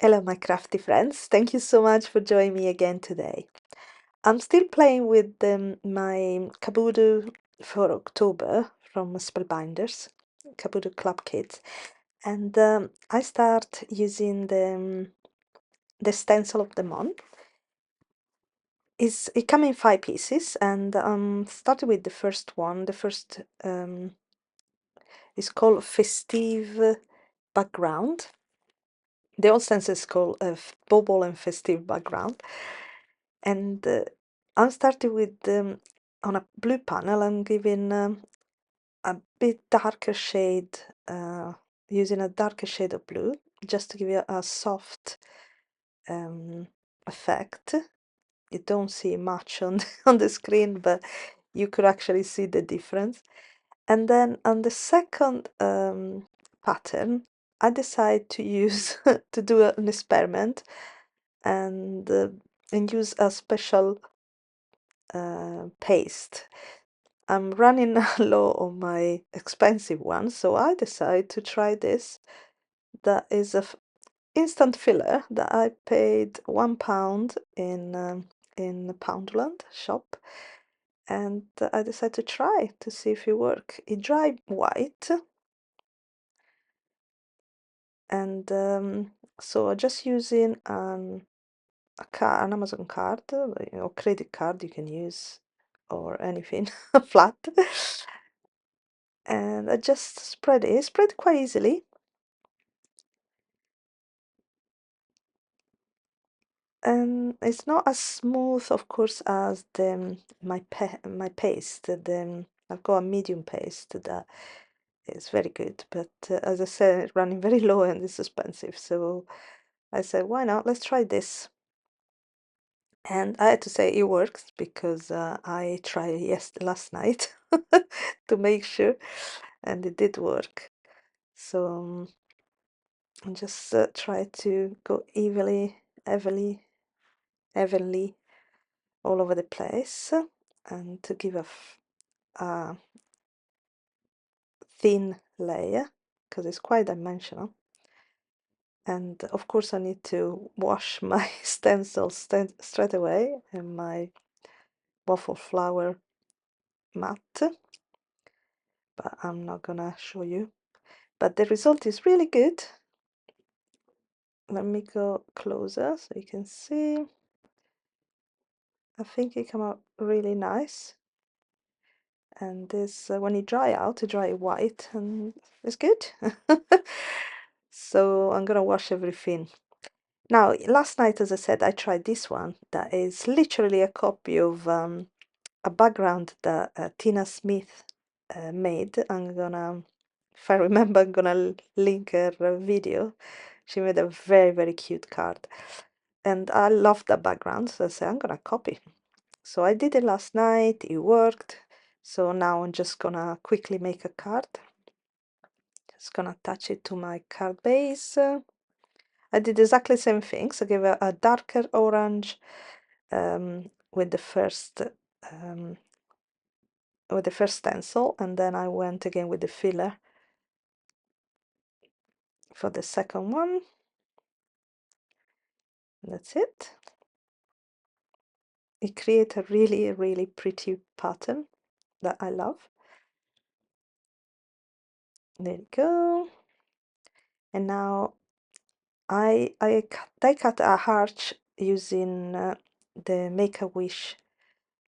Hello, my crafty friends. Thank you so much for joining me again today. I'm still playing with my Caboodle for October from Spellbinders, Caboodle Club Kids, and I start using the stencil of the month. It comes in 5 pieces, and started with the first one. The first is called Festive Background. The old stencil is called Bubble and Festive Background. And I'm starting with on a blue panel. I'm giving a bit darker shade, using a darker shade of blue, just to give you a soft effect. You don't see much on on the screen, but you could actually see the difference. And then on the second pattern, I decide to use to do an experiment and use a special paste. I'm running low on my expensive one, so I decide to try this. That is a instant filler that I paid £1 in Poundland shop, and I decided to try to see if it works. It dried white, and so I'm just using an Amazon card or credit card you can use, or anything flat. And I just spread it. Spread quite easily. And it's not as smooth, of course, as my paste. I've got a medium paste that is very good, but as I said, running very low and it's expensive. So I said, why not? Let's try this. And I had to say it works because I tried last night to make sure, and it did work. So just try to go evenly all over the place, and to give a thin layer because it's quite dimensional. And of course I need to wash my stencil straight away in my waffle flower mat, but I'm not gonna show you. But the result is really good. Let me go closer so you can see. I think it came out really nice. And this when it dry out, it dry white, and it's good. So I'm gonna wash everything. Now, last night, as I said, I tried this one that is literally a copy of a background that Tina Smith made. I'm gonna, if I remember, I'm gonna link her video. She made a very, very cute card, and I love that background, so I said I'm gonna copy. So I did it last night, it worked. So now I'm just gonna quickly make a card. Just gonna attach it to my card base. I did exactly the same thing. So I gave a darker orange with the first stencil, and then I went again with the filler for the second one. That's it. It creates a really, really pretty pattern that I love. There you go. And now I die cut a heart using the Make-A-Wish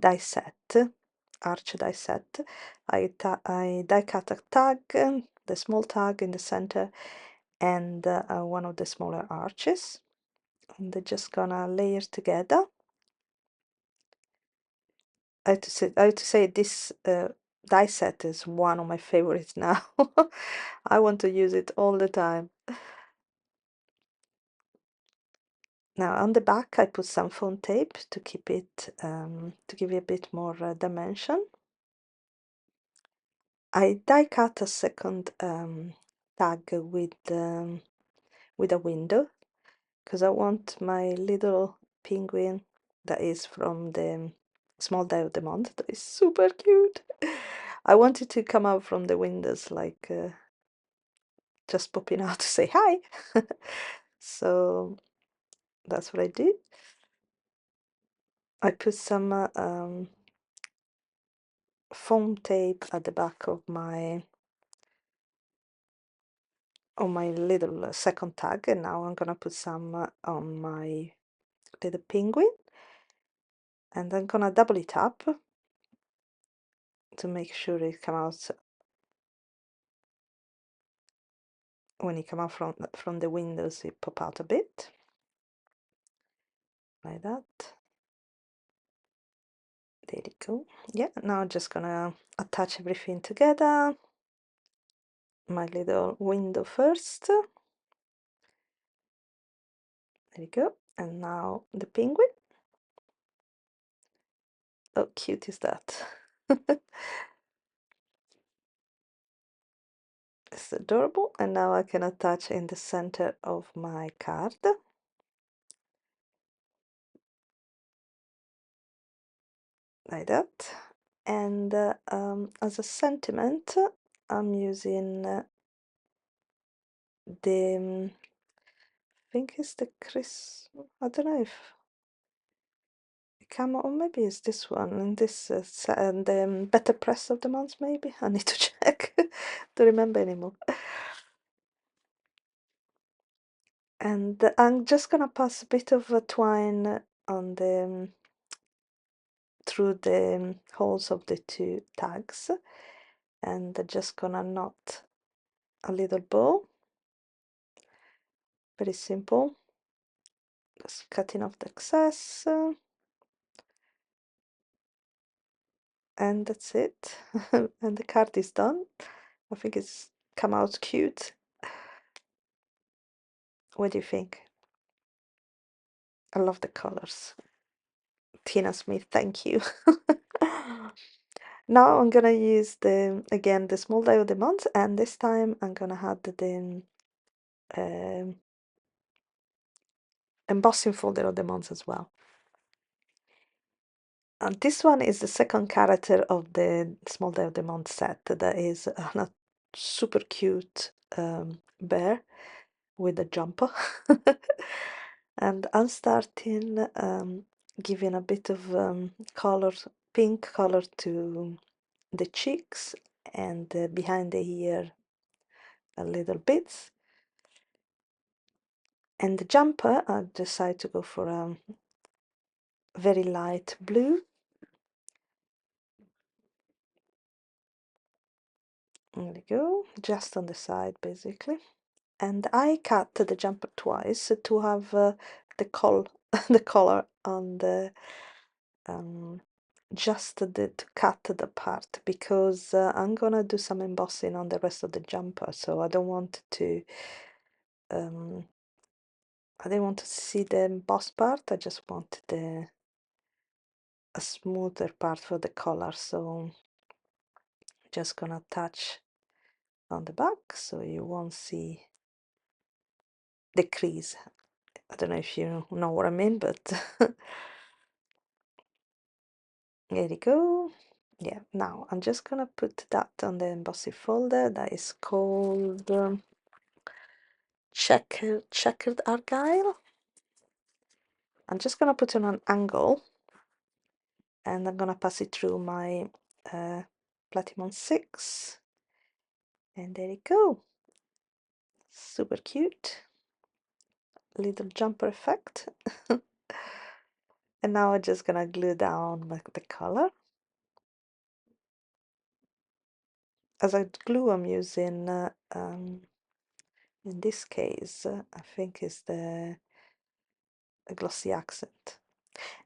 die set, arch die set. I die cut a tag, the small tag in the center, and one of the smaller arches. And they're just gonna layer together. I have to say this die set is one of my favorites now. I want to use it all the time. Now on the back I put some foam tape to keep it, to give it a bit more dimension. I die cut a second tag with a window, because I want my little penguin that is from the small day of the month, that is super cute. I want it to come out from the windows, like just popping out to say hi. So that's what I do. I put some foam tape at the back of my on my little second tag, and now I'm gonna put some on my little penguin, and I'm gonna double it up to make sure it come out when it come out from the windows, it pop out a bit like that. There you go. Yeah, now I'm just gonna attach everything together. My little window first. There you go. And now the penguin. Oh, cute is that? It's adorable. And now I can attach in the center of my card. Like that. And as a sentiment, I'm using the, I think it's the I don't know if come or maybe it's this one and this and the better press of the month, maybe I need to check. Don't remember anymore. And I'm just gonna pass a bit of twine on the through the holes of the two tags, and just gonna knot a little bow. Very simple. Just cutting off the excess, and that's it. And the card is done. I think it's come out cute. What do you think? I love the colors. Tina Smith, thank you. Now I'm gonna use again the small die of the month, and this time I'm gonna add the um, embossing folder of the month as well. And this one is the second character of the small die of the month set. That is a super cute bear with a jumper. And I'm starting giving a bit of color, pink color to the cheeks and behind the ear a little bits. And the jumper, I decided to go for a very light blue. There we go, just on the side basically. And I cut the jumper twice to have the the color on the just to cut the part, because I'm gonna do some embossing on the rest of the jumper, so I don't want to I don't want to see the embossed part. I just want a smoother part for the color, so just gonna attach on the back so you won't see the crease. I don't know if you know what I mean, but there you go. Yeah, now I'm just gonna put that on the embossing folder that is called checkered argyle. I'm just gonna put it on an angle, and I'm gonna pass it through my Platinum 6, and there you go. Super cute little jumper effect. And now I'm just gonna glue down the color. As I glue, I'm using in this case I think is the glossy accent.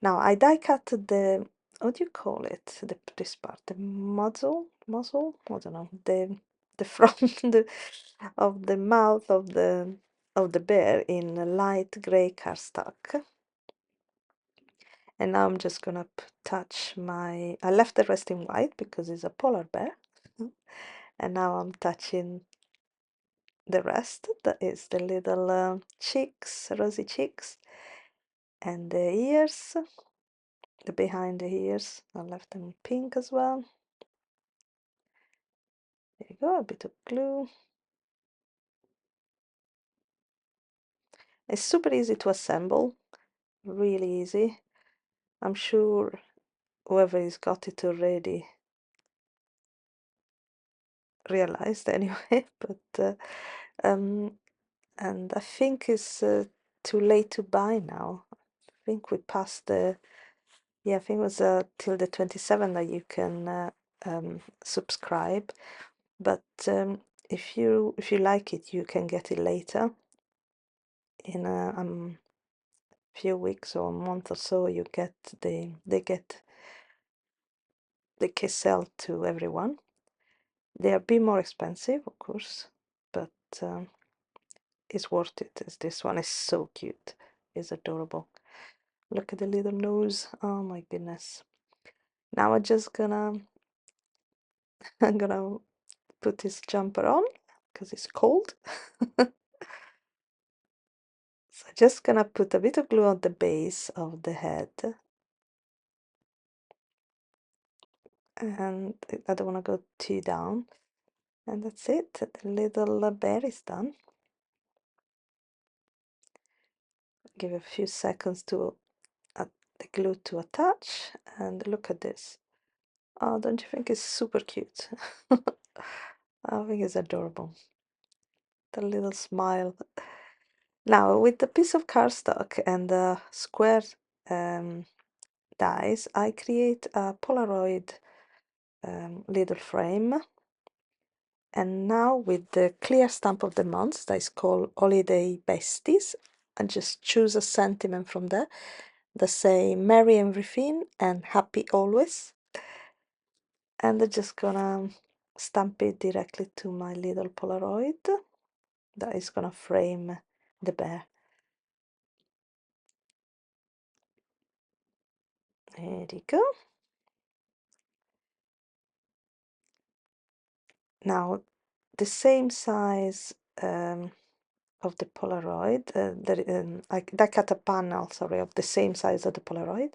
Now I die cut the, what do you call it, this part, the muzzle, I don't know, the front of the mouth of the bear in a light gray cardstock. And now I'm just gonna touch my, I left the rest in white because it's a polar bear. And now I'm touching the rest, that is the little cheeks, rosy cheeks, and the ears, the behind the ears. I left them pink as well. There you go, a bit of glue. It's super easy to assemble, really easy. I'm sure whoever has got it already realized anyway, but and I think it's too late to buy now. I think we passed the, yeah, I think it was till the 27th that you can subscribe, but if you like it, you can get it later in a few weeks or a month or so. You get they get the Kissel to everyone. They are a bit more expensive, of course, but it's worth it. This one is so cute. It's adorable. Look at the little nose. Oh my goodness. Now I'm gonna put this jumper on because it's cold. So just gonna put a bit of glue on the base of the head. And I don't want to go too down. And that's it. The little bear is done. Give a few seconds to the glue to attach. And look at this. Oh, don't you think it's super cute? I think it's adorable. The little smile. Now, with the piece of cardstock and the square dies, I create a Polaroid little frame. And now with the clear stamp of the month that is called Holiday Besties, I just choose a sentiment from there that say Merry Everything and Happy Always. And I'm just gonna stamp it directly to my little Polaroid that is gonna frame the bear. There you go. Now the same size of the Polaroid, I cut a panel, sorry, of the same size of the Polaroid.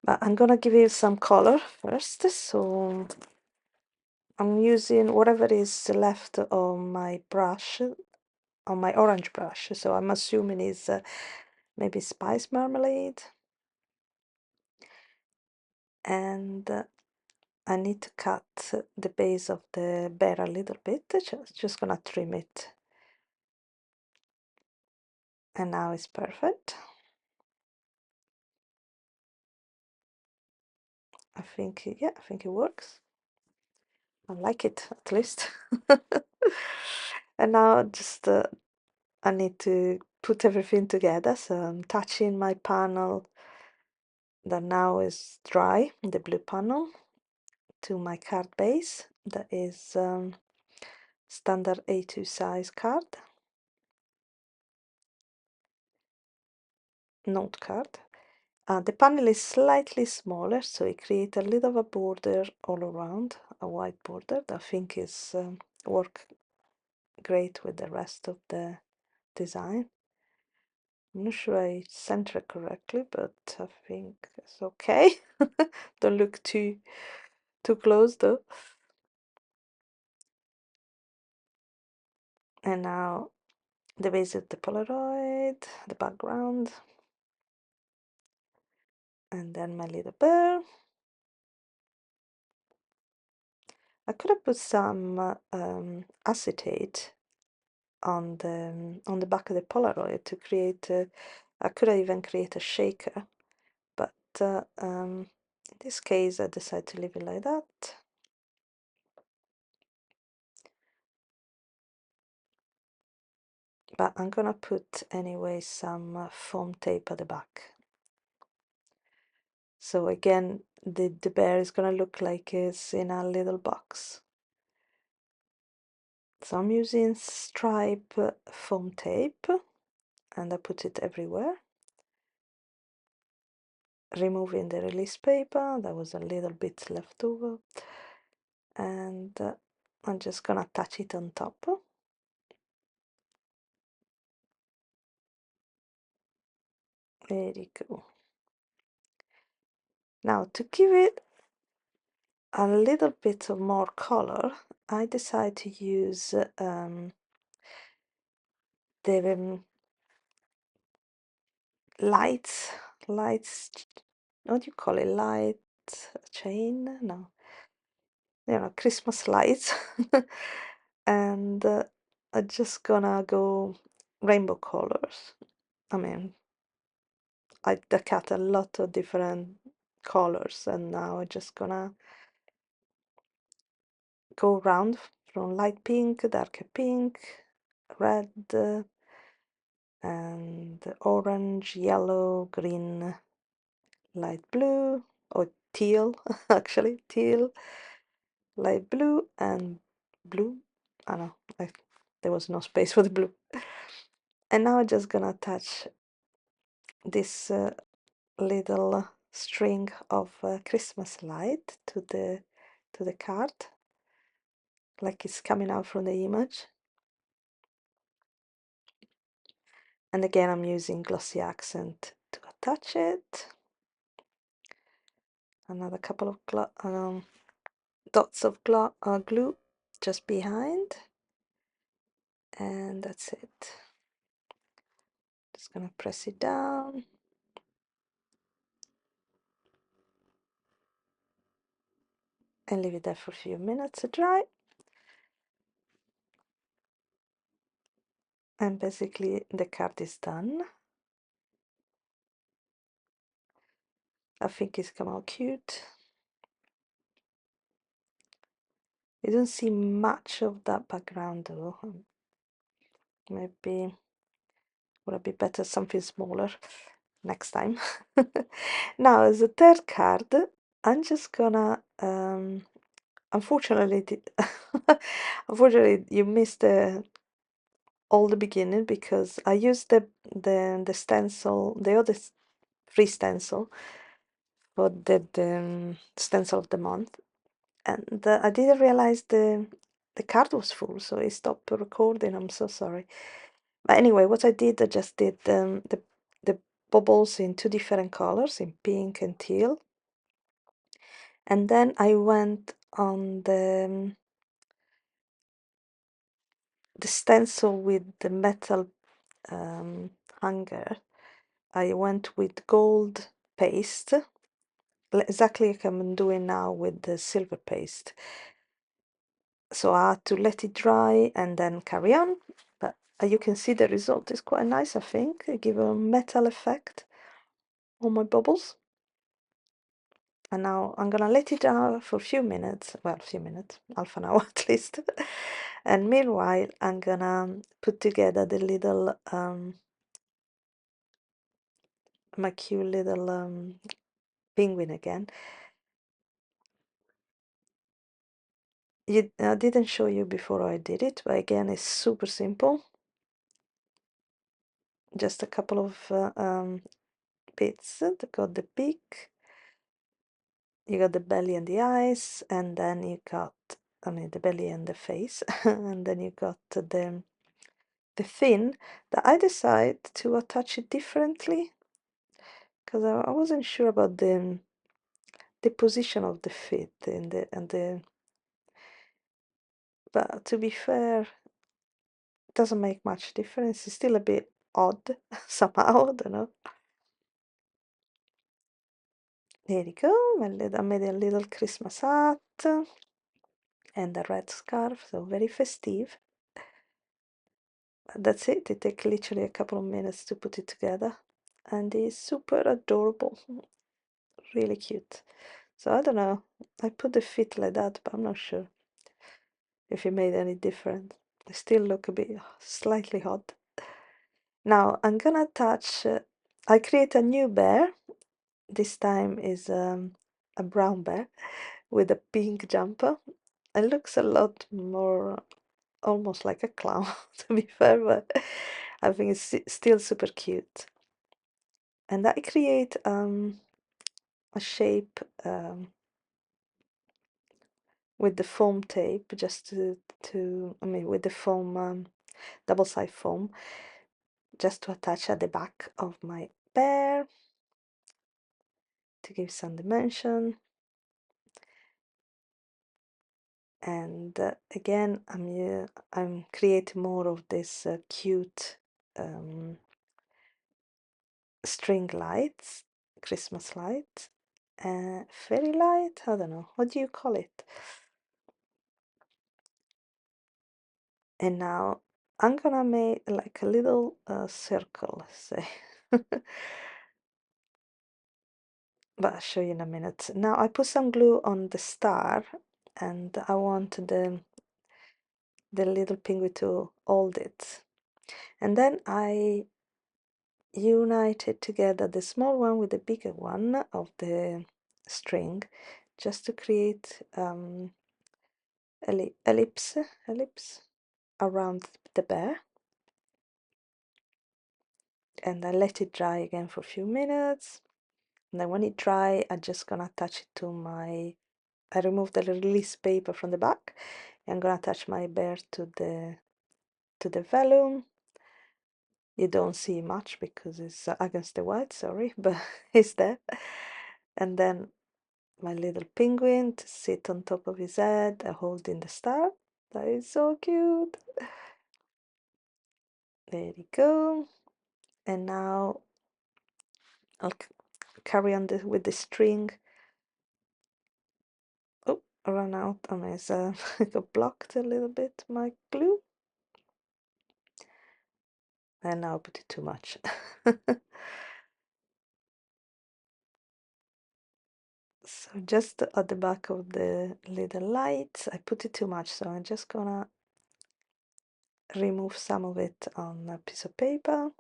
But I'm gonna give you some color first, so I'm using whatever is left on my brush, on my orange brush, so I'm assuming it's maybe spice marmalade. And I need to cut the base of the bear a little bit, just gonna trim it. And now it's perfect. I think, yeah, I think it works. I like it, at least. And now just I need to put everything together, so I'm touching my panel that now is dry, the blue panel, to my card base that is standard A2 size card, note card. The panel is slightly smaller, so it creates a little of a border all around, a white border that I think is work great with the rest of the design. I'm not sure I center it correctly, but I think it's okay. Don't look too close though. And now the base of the Polaroid, the background, and then my little bear. I could have put some acetate on the back of the Polaroid to create. I could have even create a shaker, but in this case, I decided to leave it like that. But I'm gonna put anyway some foam tape at the back. So again, the bear is gonna look like it's in a little box. So I'm using stripe foam tape and I put it everywhere. Removing the release paper, there was a little bit left over. And I'm just gonna attach it on top. There you go. Now to give it a little bit of more color, I decided to use the lights, lights, what do you call it? Light chain? No, Christmas lights. And I'm just gonna go rainbow colors. I mean, I cut a lot of different colors, and now I'm just gonna go around from light pink, darker pink, red, and orange, yellow, green, light blue, or teal, actually, teal, light blue, and blue. I don't know, there was no space for the blue. And now I'm just gonna attach this little string of Christmas light to the card, like it's coming out from the image. And again, I'm using glossy accent to attach it. Another couple of dots of glue just behind, and that's it. Just gonna press it down. And leave it there for a few minutes to dry. And basically the card is done. I think it's come out cute. You don't see much of that background though. Maybe would be better something smaller next time. Now as a third card, I'm just gonna unfortunately unfortunately you missed all the beginning because I used the stencil, the other free stencil for the stencil of the month, and I didn't realize the card was full, so it stopped recording. I'm so sorry. But anyway, what I did, I just did the bubbles in two different colors, in pink and teal, and then I went on the stencil with the metal hanger. I went with gold paste, exactly like I'm doing now with the silver paste. So I had to let it dry and then carry on. But you can see the result is quite nice, I think. I give a metal effect on my bubbles. And now I'm gonna let it dry for a few minutes, well, a few minutes, half an hour at least. And meanwhile, I'm gonna put together the little, my cute little penguin again. I didn't show you before I did it, but again, it's super simple. Just a couple of bits. Got the beak, you got the belly and the eyes, and then you got, I mean, the belly and the face, and then you got the fin. That I decided to attach it differently because I wasn't sure about the position of the feet and the. But to be fair, it doesn't make much difference. It's still a bit odd somehow. I don't know. There you go. I made a little Christmas hat and a red scarf, so very festive. That's it. It takes literally a couple of minutes to put it together, and it's super adorable, really cute. So I don't know. I put the feet like that, but I'm not sure if it made any difference. They still look a bit slightly odd. Now I'm gonna attach. I create a new bear. This time is a brown bear with a pink jumper. It looks a lot more almost like a clown, to be fair, but I think it's still super cute. And I create a shape with the foam tape, just I mean, with the foam, double side foam, just to attach at the back of my bear to give some dimension. And again, I'm creating more of this cute string lights, Christmas lights, fairy light, I don't know, what do you call it? And now I'm gonna make like a little circle, let's say. But I'll show you in a minute. Now I put some glue on the star and I want the little penguin to hold it. And then I united together the small one with the bigger one of the string just to create ellipse around the bear, and I let it dry again for a few minutes, and then when it dry I'm just gonna attach it to I remove the release paper from the back. I'm gonna attach my bear to the vellum. You don't see much because it's against the white, sorry, but it's there. And then my little penguin to sit on top of his head, holding the star. That is so cute. There you go. And now I'll carry on with the string. Oh, I ran out on his, I got blocked a little bit, my glue. And now I put it too much. So just at the back of the little light, I put it too much, so I'm just gonna remove some of it on a piece of paper.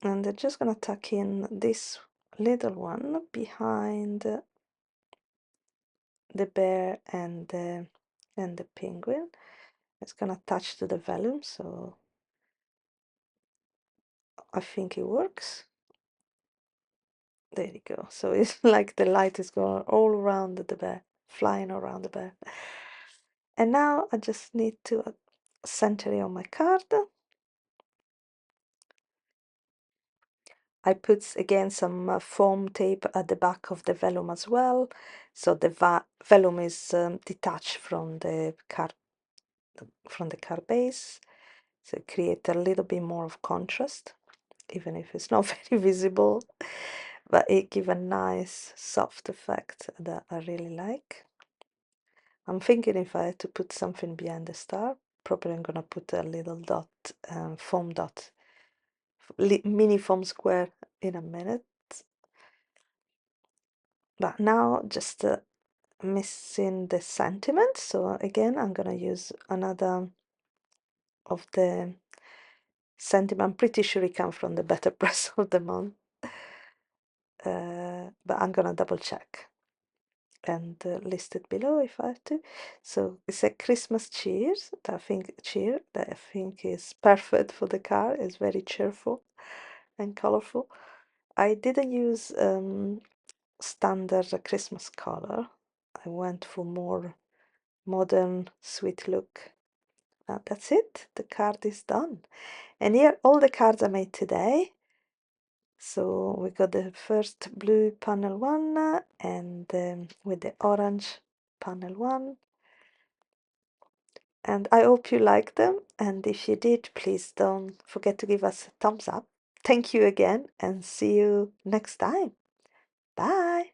And I'm just gonna tuck in this little one behind the bear and the penguin. It's gonna attach to the vellum, so I think it works. There you go. So it's like the light is going all around the bear, flying around the bear. And now I just need to center it on my card. I put again some foam tape at the back of the vellum as well, so the vellum is detached from the card base, so create a little bit more of contrast, even if it's not very visible, but it gives a nice soft effect that I really like. I'm thinking if I had to put something behind the star, probably I'm gonna put a little dot, foam dot, mini foam square in a minute. But now just missing the sentiment, so again I'm gonna use another of the sentiment. I'm pretty sure it comes from the Better Press of the Month, but I'm gonna double check and list it below if I have to. So it's a Christmas cheers that I think is perfect for the car. It's very cheerful and colorful. I didn't use standard Christmas color. I went for more modern sweet look. That's it, the card is done. And here all the cards I made today. So we got the first blue panel one and with the orange panel one. And I hope you liked them, and if you did, please don't forget to give us a thumbs up. Thank you again, and see you next time. Bye.